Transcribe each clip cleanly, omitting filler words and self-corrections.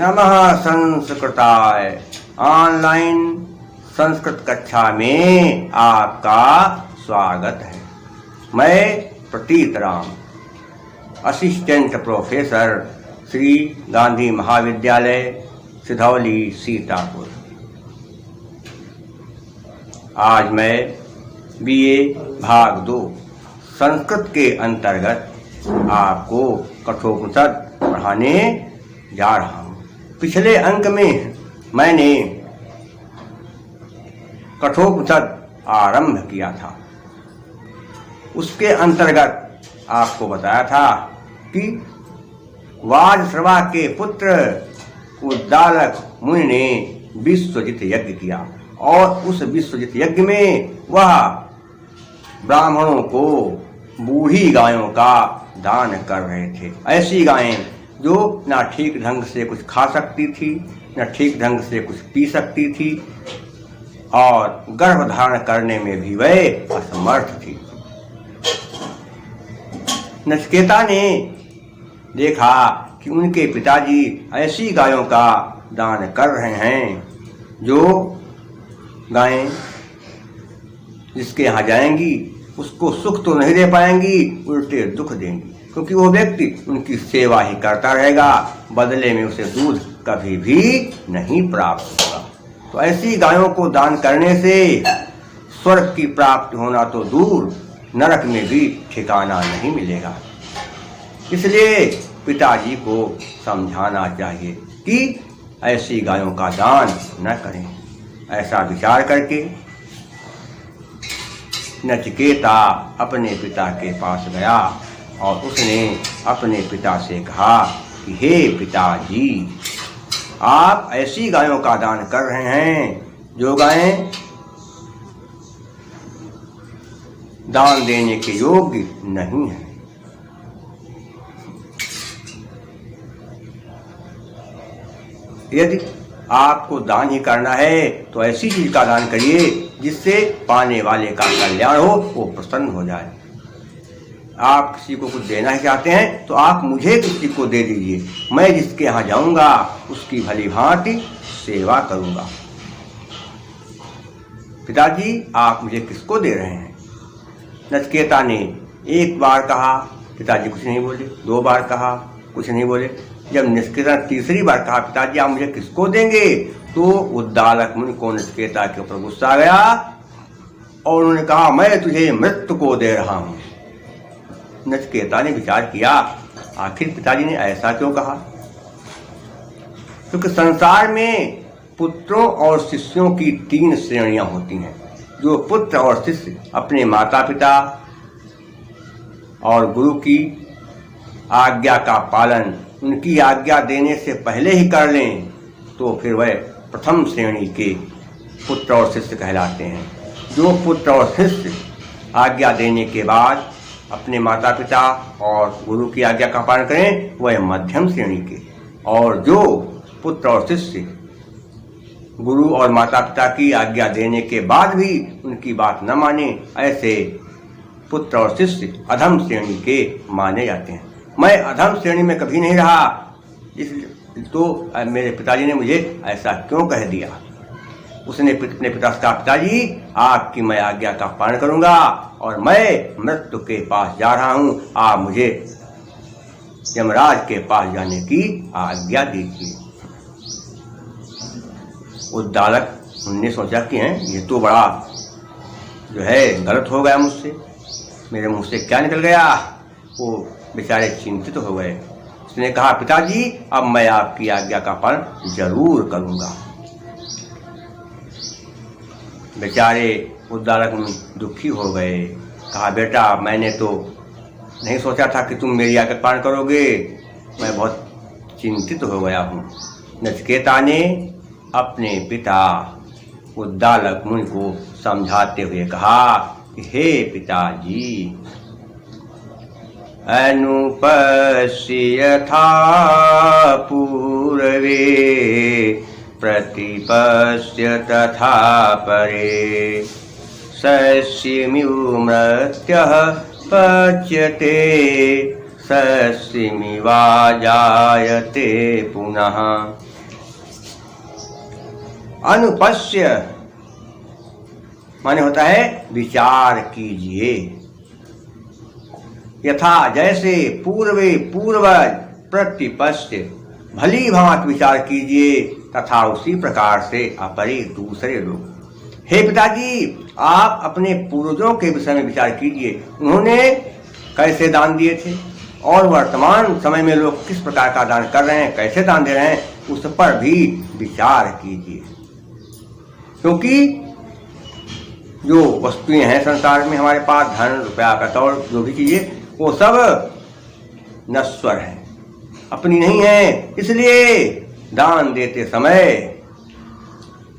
नमः संस्कृताय। ऑनलाइन संस्कृत कक्षा में आपका स्वागत है। मैं प्रतीत राम, असिस्टेंट प्रोफेसर, श्री गांधी महाविद्यालय, सिधौली, सीतापुर। आज मैं बीए भाग 2 संस्कृत के अंतर्गत आपको कठोपनिषद पढ़ाने जा रहा हूँ। पिछले अंक में मैंने कठोपनिषद आरंभ किया था। उसके अंतर्गत आपको बताया था कि वाजश्रवा के पुत्र उद्दालक मुनि ने विश्वजित यज्ञ किया और उस विश्वजित यज्ञ में वह ब्राह्मणों को बूढ़ी गायों का दान कर रहे थे। ऐसी गायें जो ना ठीक ढंग से कुछ खा सकती थी, न ठीक ढंग से कुछ पी सकती थी और गर्भ धारण करने में भी वह असमर्थ थी। नचिकेता ने देखा कि उनके पिताजी ऐसी गायों का दान कर रहे हैं जो गायें जिसके यहाँ जाएंगी उसको सुख तो नहीं दे पाएंगी, उल्टे दुख देंगी, क्योंकि वो व्यक्ति उनकी सेवा ही करता रहेगा, बदले में उसे दूध कभी भी नहीं प्राप्त होगा। तो ऐसी गायों को दान करने से स्वर्ग की प्राप्ति होना तो दूर, नरक में भी ठिकाना नहीं मिलेगा। इसलिए पिताजी को समझाना चाहिए कि ऐसी गायों का दान न करें। ऐसा विचार करके नचिकेता अपने पिता के पास गया और उसने अपने पिता से कहा कि हे पिताजी, आप ऐसी गायों का दान कर रहे हैं जो गायें दान देने के योग्य नहीं हैं। यदि आपको दान ही करना है तो ऐसी चीज का दान करिए जिससे पाने वाले का कल्याण हो, वो प्रसन्न हो जाए। आप किसी को कुछ देना ही चाहते हैं तो आप मुझे किसी को दे दीजिए, मैं जिसके यहाँ जाऊंगा उसकी भली भांति सेवा करूंगा। पिताजी, आप मुझे किसको दे रहे हैं? नचिकेता ने एक बार कहा, पिताजी कुछ नहीं बोले। 2 बार कहा, कुछ नहीं बोले। जब नचिकेता ने तीसरी बार कहा, पिताजी आप मुझे किसको देंगे, तो उद्दालक मुनि को नचिकेता के ऊपर गुस्सा आ गया और उन्होंने कहा, मैं तुझे मृत्यु को दे रहा हूं। नचिकेता ने विचार किया, आखिर पिताजी ने ऐसा क्यों कहा? क्योंकि संसार में पुत्रों और शिष्यों की 3 श्रेणियां होती हैं। जो पुत्र और शिष्य अपने माता पिता और गुरु की आज्ञा का पालन उनकी आज्ञा देने से पहले ही कर लें तो फिर वह प्रथम श्रेणी के पुत्र और शिष्य कहलाते हैं। जो पुत्र और शिष्य आज्ञा देने के बाद अपने माता पिता और गुरु की आज्ञा का पालन करें वह मध्यम श्रेणी के, और जो पुत्र और शिष्य गुरु और माता पिता की आज्ञा देने के बाद भी उनकी बात न माने, ऐसे पुत्र और शिष्य अधम श्रेणी के माने जाते हैं। मैं अधम श्रेणी में कभी नहीं रहा, इसलिए तो मेरे पिताजी ने मुझे ऐसा क्यों कह दिया। उसने अपने पिता से कहा, पिताजी आपकी मैं आज्ञा का पालन करूंगा और मैं मृत्यु के पास जा रहा हूं, आप मुझे यमराज के पास जाने की आज्ञा दीजिए। उद्दालक ने सोचा कि ये तो बड़ा जो है गलत हो गया मुझसे, मेरे मुंह से क्या निकल गया। वो बेचारे चिंतित हो गए। उसने कहा, पिताजी अब मैं आपकी आज्ञा का पालन जरूर करूंगा। बेचारे उद्दालक दुखी हो गए। कहा, बेटा मैंने तो नहीं सोचा था कि तुम मेरी आज्ञा का पालन करोगे, मैं बहुत चिंतित हो गया हूँ। नचिकेता ने अपने पिता उद्दालक मुनि को समझाते हुए कहा कि हे पिताजी, अनुपश्य यथा पूर्वे प्रतिपश्य तथा परे सस्यमिमृत्यः पच्यते सस्यमिवा जायते पुनः अनुपश्य माने होता है विचार कीजिए। यथा जैसे पूर्वे पूर्वज प्रतिपश्य भली भांति विचार कीजिए, तथा उसी प्रकार से अपरे दूसरे लोग। हे पिताजी, आप अपने पूर्वजों के विषय में विचार कीजिए, उन्होंने कैसे दान दिए थे और वर्तमान समय में लोग किस प्रकार का दान कर रहे हैं, कैसे दान दे रहे हैं, उस पर भी विचार कीजिए। क्योंकि जो वस्तुएं हैं संसार में हमारे पास, धन रुपया का तौर जो भी चीजें, वो सब नश्वर है, अपनी नहीं है। इसलिए दान देते समय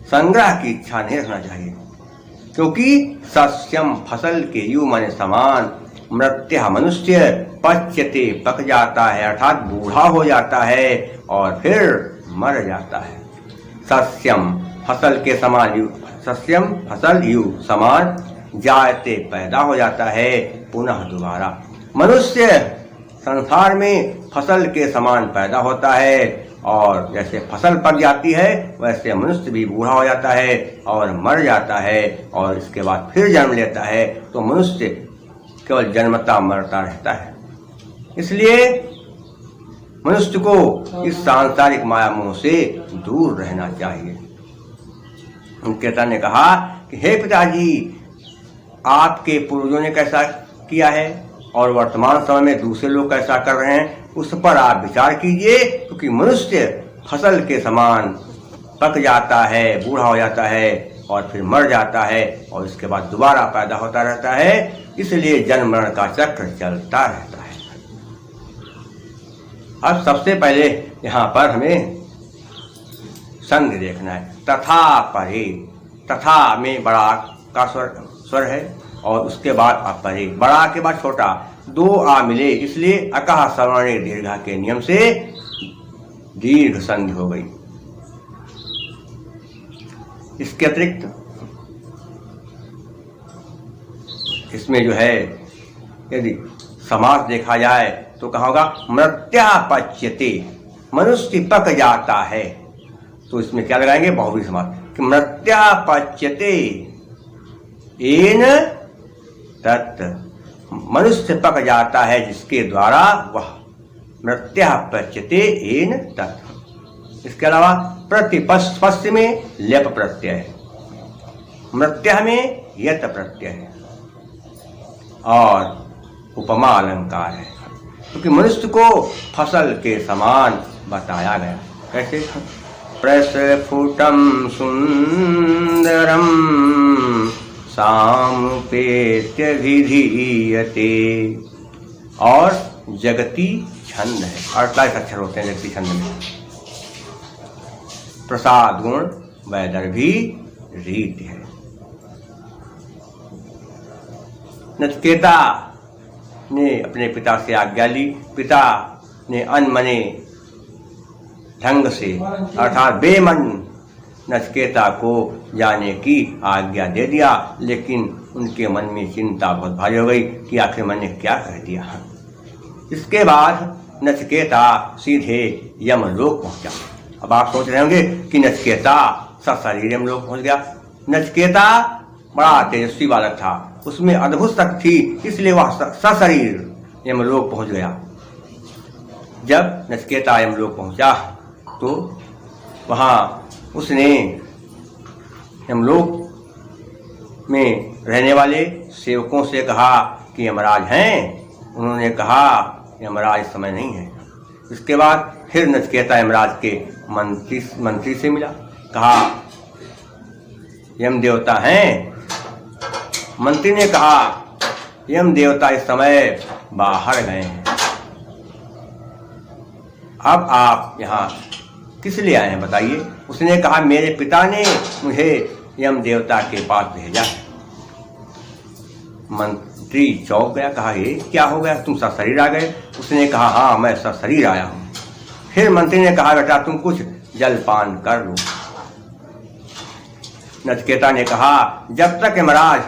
संग्रह की इच्छा नहीं रखना चाहिए। क्योंकि सस्यम फसल के यु माने समान, मृत्य मनुष्य पच्यते पक जाता है, अर्थात बूढ़ा हो जाता है और फिर मर जाता है। सस्यम फसल के समान, सस्यम फसल यु समान, जायते पैदा हो जाता है पुनः दोबारा। मनुष्य संसार में फसल के समान पैदा होता है, और जैसे फसल पक जाती है वैसे मनुष्य भी बूढ़ा हो जाता है और मर जाता है, और इसके बाद फिर जन्म लेता है। तो मनुष्य केवल जन्मता मरता रहता है। इसलिए मनुष्य को इस सांसारिक माया मोह से दूर रहना चाहिए। उनके ने कहा कि हे पिताजी, आपके पूर्वजों ने कैसा किया है और वर्तमान समय में दूसरे लोग कैसा कर रहे हैं, उस पर आप विचार कीजिए। क्योंकि मनुष्य फसल के समान पक जाता है, बूढ़ा हो जाता है और फिर मर जाता है, और इसके बाद दोबारा पैदा होता रहता है। इसलिए जन्म मरण का चक्र चलता रहता है। अब सबसे पहले यहाँ पर हमें संग देखना है। तथा परे, तथा में बड़ा का स्वर है और उसके बाद अपरे, बड़ा के बाद छोटा, दो आ मिले, इसलिए अकह सवर्णे दीर्घा के नियम से दीर्घ संधि हो गई। इसके अतिरिक्त इसमें जो है यदि समास देखा जाए तो कहा होगा मृत्यापच्यते, मनुष्य पक जाता है। तो इसमें क्या लगाएंगे, बहुव्रीहि समास कि मृत्यापच्यते येन तत्, मनुष्य पक जाता है जिसके द्वारा वह, मृत्यापच्यते येन तत्। इसके अलावा प्रतिपस्य में लेप प्रत्यय है, मृत्या में यत प्रत्यय है और उपमा अलंकार है। क्योंकि मनुष्य को फसल के समान बताया गया। कैसे, प्रस्फुटम सुंदरम सामुपेत्य विधीयते, और जगती छंद है, 48 अक्षर होते हैं जगती छंद में। प्रसाद गुण वैदर्भी रीत है। नचिकेता ने अपने पिता से आज्ञा ली। पिता ने अनमने ढंग से अर्थात बेमन नचिकेता को जाने की आज्ञा दे दिया, लेकिन उनके मन में चिंता बहुत भारी हो गई कि आखिर मैंने क्या कह दिया। इसके बाद नचिकेता सीधे यमलोक पहुंचा। अब आप सोच रहे होंगे कि नचिकेता सशरीर यमलोक पहुंच गया। नचिकेता बड़ा तेजस्वी बालक था, उसमें अद्भुत शक्ति थी, इसलिए वह सशरीर यमलोक पहुंच गया। जब नचिकेता यमलोक पहुंचा तो वहां उसने यमलोक में रहने वाले सेवकों से कहा कि यमराज हैं। उन्होंने कहा यमराज इस समय नहीं है। इसके बाद फिर नचिकेता यमराज के मंत्री से मिला, कहा यम देवता हैं। मंत्री ने कहा यम देवता इस समय बाहर गए हैं, अब आप यहाँ किस लिए आए हैं बताइए। उसने कहा मेरे पिता ने मुझे यम देवता के पास भेजा है। मंत्री चौंक गया, कहा ये क्या हो गया, तुम सशरीर आ गए। उसने कहा हाँ मैं सशरीर आया हूँ। फिर मंत्री ने कहा बेटा तुम कुछ जलपान कर लो। नचिकेता ने कहा जब तक यमराज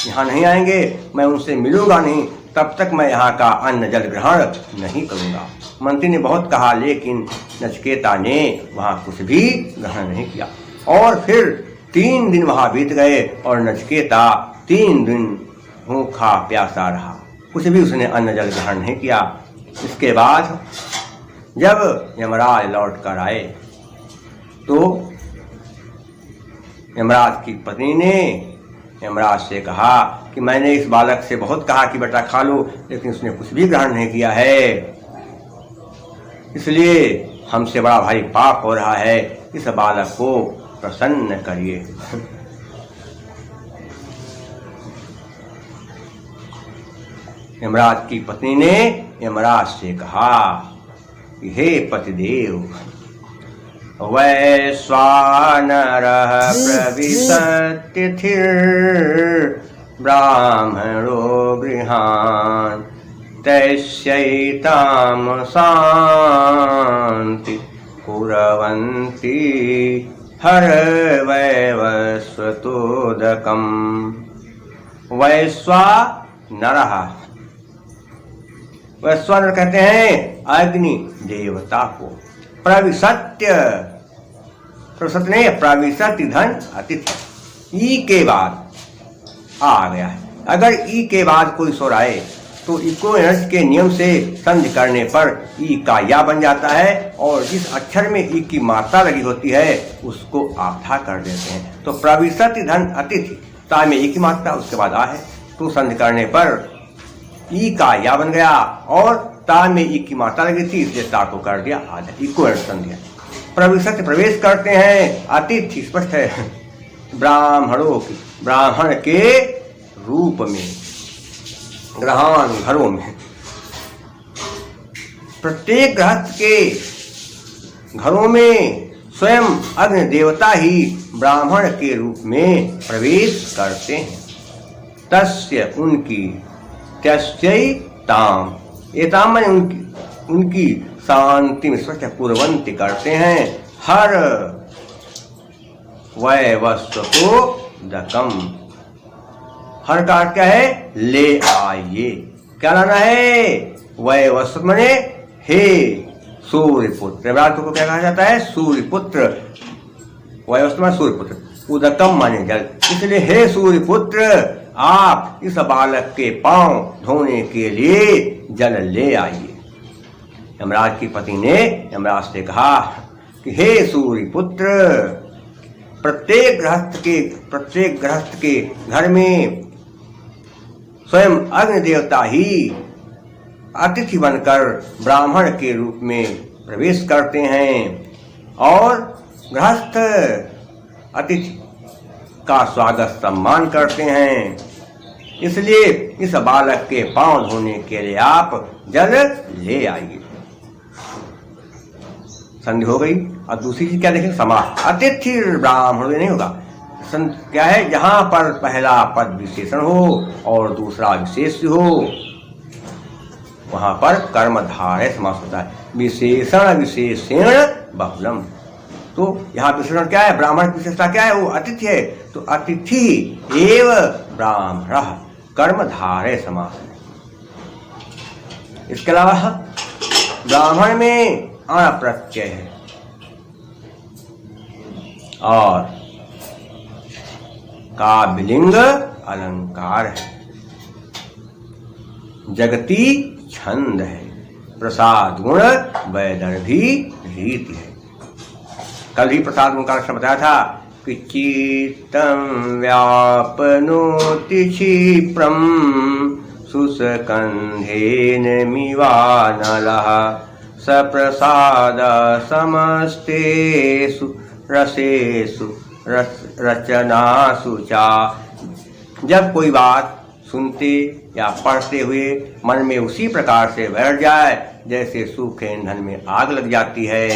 यहाँ नहीं आएंगे मैं उनसे मिलूंगा नहीं, तब तक मैं यहाँ का अन्न जल ग्रहण नहीं करूंगा। मंत्री ने बहुत कहा, लेकिन नचिकेता ने वहाँ कुछ भी ग्रहण नहीं किया। और फिर 3 दिन वहां बीत गए और नचिकेता 3 दिन भूखा प्यासा रहा, कुछ भी उसने अन्न जल ग्रहण नहीं किया। इसके बाद जब यमराज लौट कर आए तो यमराज की पत्नी ने यमराज से कहा कि मैंने इस बालक से बहुत कहा कि बेटा खा लो, लेकिन उसने कुछ भी ग्रहण नहीं किया है, इसलिए हमसे बड़ा भारी पाप हो रहा है, इस बालक को प्रसन्न करिए। यमराज की पत्नी ने यमराज से कहा कि हे पतिदेव, वैश्वानरः प्रविशत्तिथिर् ब्राह्मणो गृहान् तस्यैतां शान्ति कुर्वन्ति हरवैवस्वतोदकम्। वैश्वानरः, वैश्वानर कहते हैं अग्नि देवता को। प्रविशत्य, प्रविशत्य नहीं, प्रविशति धन अतिथि, ई के बाद आ गया है। अगर ई के बाद कोई स्वर आए तो इक्विवेलेंस के नियम से संधि करने पर ई का या बन जाता है, और जिस अक्षर में ई की मात्रा लगी होती है उसको आधा कर देते हैं। तो प्रविशति धन अतिथि, ता में ई की मात्रा, उसके बाद आ है, तो संधि करने पर ई का या बन गया और ता में ई की मात्रा लगी थी, इसलिए ता को कर दिया आधा, इक्विवेलेंस संधि। प्रविशति प्रवेश करते हैं, अतिथि स्पष्ट है ब्राह्मणों की, ब्राह्मण के रूप में, ग्रहान घरों में। प्रत्येक गृहस्थ के घरों में स्वयं अग्नि देवता ही ब्राह्मण के रूप में प्रवेश करते हैं। तस्य उनकी, तस्यै ताम, एताम माने उनकी शांति में स्पष्ट कुर्वन्ति करते हैं, हर वैवस्वतोदकम्। हर का क्या है, ले आइए, क्या लाना है, वैवस्वत माने हे सूर्यपुत्र, रात को क्या कहा जाता है, सूर्यपुत्र, वैवस्वत माने सूर्यपुत्र, उदकम माने जल, इसलिए हे सूर्यपुत्र आप इस बालक के पांव धोने के लिए जल ले आइए। यमराज की पत्नी ने यमराज से कहा कि हे सूर्यपुत्र, प्रत्येक गृहस्थ के घर में स्वयं अग्नि देवता ही अतिथि बनकर ब्राह्मण के रूप में प्रवेश करते हैं, और गृहस्थ अतिथि का स्वागत सम्मान करते हैं, इसलिए इस बालक के पांव धोने के लिए आप जल ले आइए। संधि हो गई। और दूसरी चीज क्या देखें, समास, अतिथि ब्राह्मण नहीं होगा, क्या है, जहां पर पहला पद विशेषण हो और दूसरा विशेष हो वहां पर कर्मधारय समास होता है। विशेषण विशेषण बहुलम, तो यहाँ विशेषण क्या है, ब्राह्मण की विशेषता क्या है, वो अतिथि है, तो अतिथि एव ब्राह्मण कर्मधारय समास। इसके अलावा ब्राह्मण में अण प्रत्यय है और काव्यलिंग अलंकार है, जगती छंद है, प्रसाद गुण वैदर्भी रीति है। कल ही प्रसाद गुण का लक्षण बताया था कि चित्तं व्यापनोति क्षिप्रं सुस्कन्धेन मिवानलः सप्रसाद समस्तेषु रसेषु रचनासु चा। जब कोई बात सुनते या पढ़ते हुए मन में उसी प्रकार से बैठ जाए जैसे सूखे ईंधन में आग लग जाती है,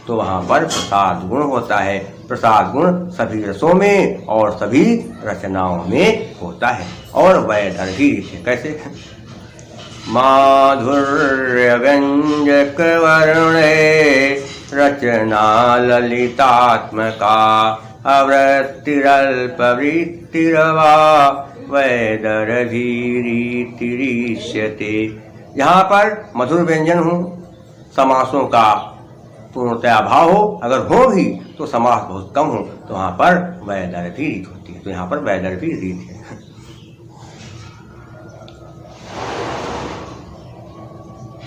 तो वहां पर प्रसाद गुण होता है। प्रसाद गुण सभी रसों में और सभी रचनाओं में होता है। और वैदर्भी कैसे, माधुर्य व्यंजक वर्णे रचना ललितात्मका अवृत्तिरल्पवृत्तिरवा वैदर्भीरीतिरीष्यते। यहाँ पर मधुर व्यंजन हूँ समासों का पूर्णतया भाव हो, अगर हो भी तो समास बहुत कम हो, तो वहां पर वैदर्भी रीत होती है। तो यहाँ पर वैदर्भी रीत है।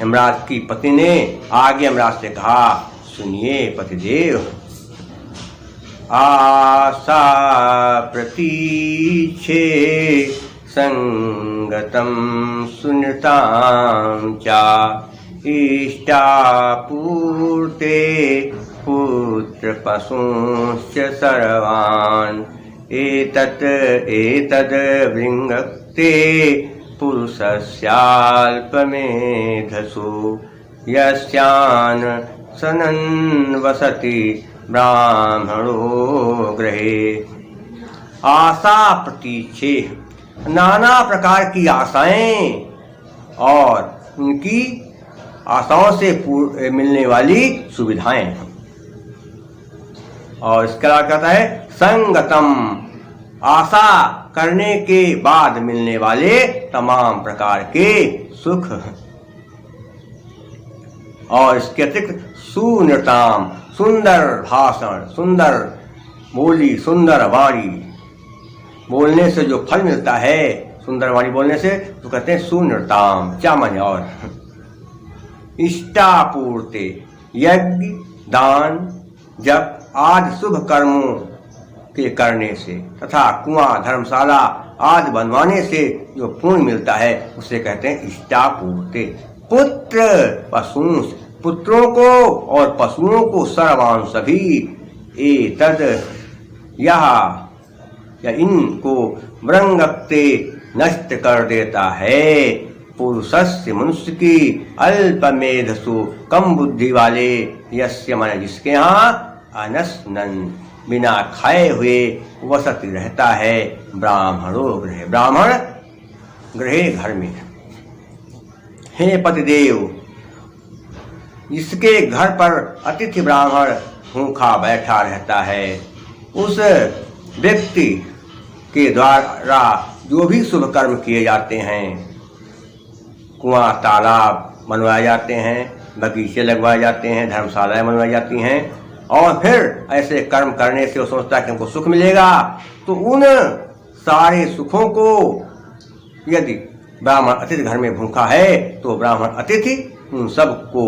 यमराज की पत्नी ने आगे यमराज से कहा, सुनिए पतिदेव, आशा प्रतीक्षे संगतम सुनतां चा इष्टापूर्ते पुत्र पशुंश्च सर्वान् एतद् वृङ्क्ते पुरुषस्याल्पमेधसो यस्यान् सनन् वसति ब्राह्मणो गृहे। आशा प्रतीक्षे, नाना प्रकार की आशाएं और उनकी आशाओं से मिलने वाली सुविधाएं, और इसके अलावा कहता है संगतम, आशा करने के बाद मिलने वाले तमाम प्रकार के सुख, और इसके अतिरिक्त सुनृताम, सुंदर भाषण, सुंदर बोली, सुंदर वाणी बोलने से जो फल मिलता है, सुंदर वाणी बोलने से, तो कहते हैं सुनृताम, क्या माने और इष्टापूर्ते, यज्ञ दान जप आदि शुभ कर्मों के करने से तथा कुआं धर्मशाला आदि बनवाने से जो पुण्य मिलता है उसे कहते हैं इष्टापूर्ते। पुत्र पशुंस, पुत्रों को और पशुओं को सर्वान सभी, एतद यह या इनको वृंगक्ते नष्ट कर देता है, पुरुषस्य मनुष्य की अल्पमेधसु कम बुद्धि वाले, यस्य मन जिसके यहाँ अनस्नन बिना खाए हुए वसति रहता है, ब्राह्मणो गृह, ब्राह्मण गृह घर में। हे पतिदेव, जिसके घर पर अतिथि ब्राह्मण भूखा बैठा रहता है, उस व्यक्ति के द्वारा जो भी शुभ कर्म किए जाते हैं, कुआं तालाब बनवाए जाते हैं, बगीचे लगवाए जाते हैं, धर्मशालाएं बनवाई जाती हैं, और फिर ऐसे कर्म करने से वो सोचता है कि हमको सुख मिलेगा, तो उन सारे सुखों को यदि ब्राह्मण अतिथि घर में भूखा है तो ब्राह्मण अतिथि उन सब को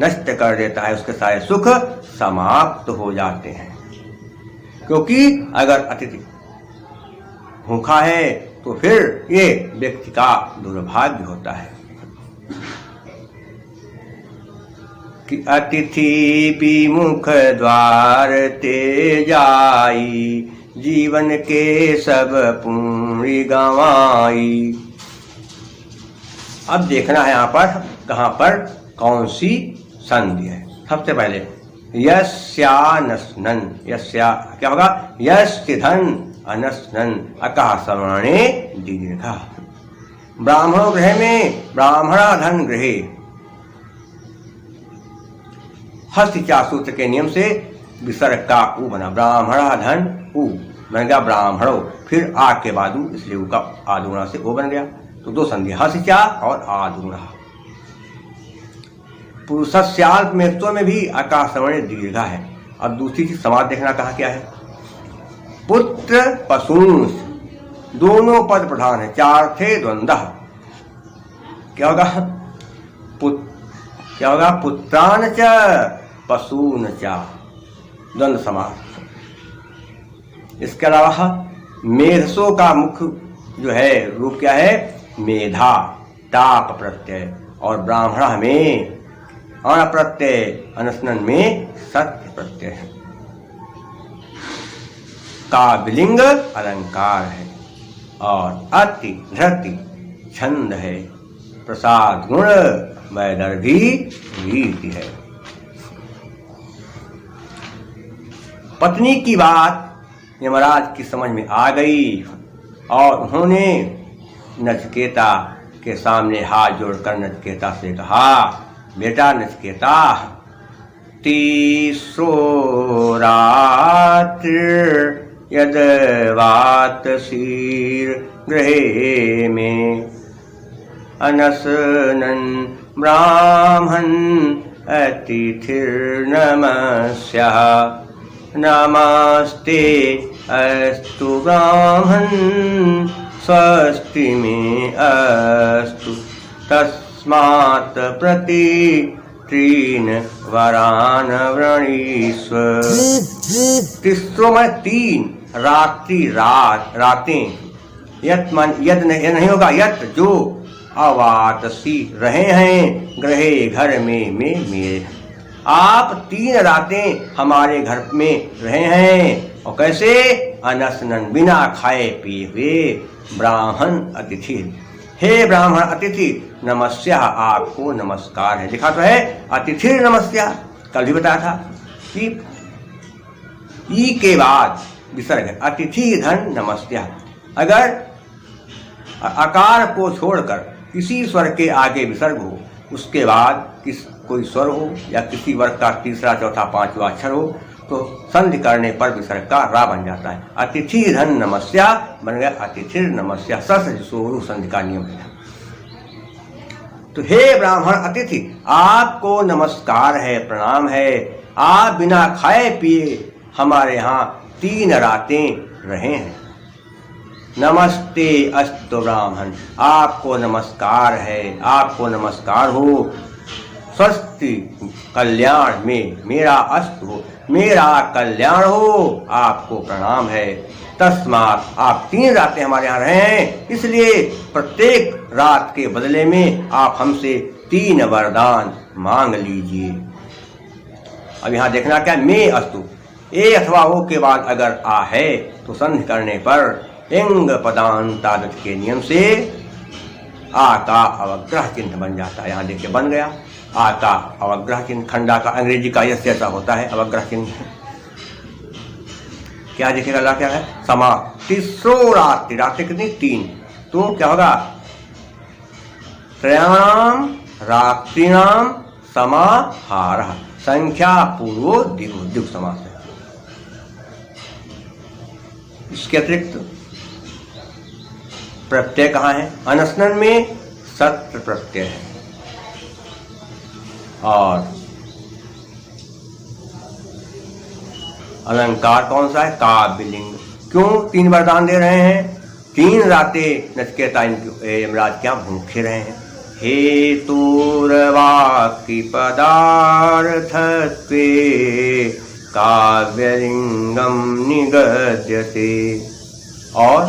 नष्ट कर देता है, उसके सारे सुख समाप्त हो जाते हैं। क्योंकि अगर अतिथि भूखा है तो फिर ये व्यक्ति का दुर्भाग्य होता है कि अतिथि विमुख द्वार ते जाई, जीवन के सब पूरी गंवाई। अब देखना है यहाँ पर कहाँ पर कौन सी संधि है। सबसे पहले यस्यानस्नन, यस्या क्या होगा, यस्तिधन अनस्नन अकाह सर्वाणे दीर्घा। ब्राह्मण गृह में ब्राह्मणा धन गृहे, हस्तिचा सूत्र के नियम से विसर्ग का उ बना, ब्राह्मणा धन उ बन गया ब्राह्मणो, फिर आ के बाद इसलिए उ का आदुणा से ओ बन गया। तो दो संधि हस्तिचा और आदुणा। पुरुषस्याल्प मेत्व में भी आकाश श्रवण दीर्घा है। अब दूसरी चीज समाज देखना कहा क्या है, पुत्र पशुंस, दोनों पद प्रधान है, चार थे द्वंद्व। क्या होगा, क्या होगा, पुत्रान च पशून च, द्वंद्व समास। इसके अलावा मेधसों का मुख्य जो है रूप क्या है, मेधा ताप प्रत्यय, और ब्राह्मण में अण प्रत्यय, अनस्नन में सत्य प्रत्यय है। का विलिंग अलंकार है, और अति धृति छंद है, प्रसाद गुण वैदर्भी रीति है। पत्नी की बात यमराज की समझ में आ गई, और उन्होंने नचिकेता के सामने हाथ जोड़कर नचिकेता से कहा, बेटा नचिकेता, तीसरो रात्र यद वात शीर गृहे में अनसनन ब्राह्मण अतिथिर्नमस्यः। नमस्ते अस्तु ब्राह्मण स्वस्ति में अस्तु तस्मात् प्रति तीन वरान वृणीस्व। तिस्रो में तीन, रात्रि रातें। यद नहीं होगा, यत जो अवातसी रहे हैं, ग्रहे घर में मेरे। आप 3 रातें हमारे घर में रहे हैं। और कैसे? अनशनन, बिना खाए पिए हुए। ब्राह्मण अतिथि, हे ब्राह्मण अतिथि, नमस्या, आपको नमस्कार है। लिखा तो है अतिथि नमस्या, कल भी बताया था कि ई के बाद विसर्ग है, अतिथि धन नमस्या। अगर आकार को छोड़कर किसी स्वर के आगे विसर्ग हो, उसके बाद कोई स्वर हो या किसी वर्ग का तीसरा चौथा पांचवा अक्षर हो, तो संधि करने पर विसर्ग का रा बन जाता है। अतिथि धन नमस्या बन गया अतिथिर नमस्या। सोरु संधि का नियम है। तो हे ब्राह्मण अतिथि, आपको नमस्कार है, प्रणाम है। आप बिना खाए पिए हमारे यहाँ 3 रातें रहे हैं। नमस्ते अस्तु ब्राह्मण, आपको नमस्कार है, आपको नमस्कार हो। स्वस्ति, कल्याण में, मेरा अस्तु हो, मेरा कल्याण हो, आपको प्रणाम है। तस्मात्, आप 3 रातें हमारे यहाँ रहे हैं, इसलिए प्रत्येक रात के बदले में आप हमसे 3 वरदान मांग लीजिए। अब यहाँ देखना क्या, मैं अस्तु, ए अथवा ओ के बाद अगर आ है तो संधि करने पर इंग पदांतादत के नियम से आ का अवग्रह चिन्ह बन जाता है। यहाँ देखिए बन गया आ का अवग्रह चिन्ह। खंडा का अंग्रेजी का यस जैसा होता है अवग्रह चिन्ह। क्या देखिएगा ला क्या है, समा। तीसरो रात्रि, रात्रि कितनी? 3, तो क्या होगा, त्रयाणाम रात्रिणाम समाहारः, संख्या पूर्वो द्विगु समास है। इसके अतिरिक्त प्रत्यय कहाँ है? अनशनन में सत्र प्रत्यय है। और अलंकार कौन सा है? काव्यलिंग। क्यों 3 वरदान दे रहे हैं? 3 रातें नचिकेता यमराज क्या भूखे रहे हैं। हेतुर्वाक्य पदार्थत्वे काव्यलिंगम निगद्यते। और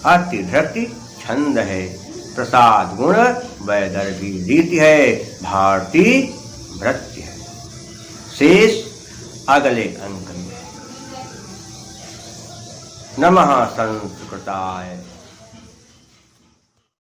अतिधृति छंद है, प्रसाद गुण वैदर्भी रीति है, भारती भृत्य है। शेष अगले अंक में। नमः संस्कृताय।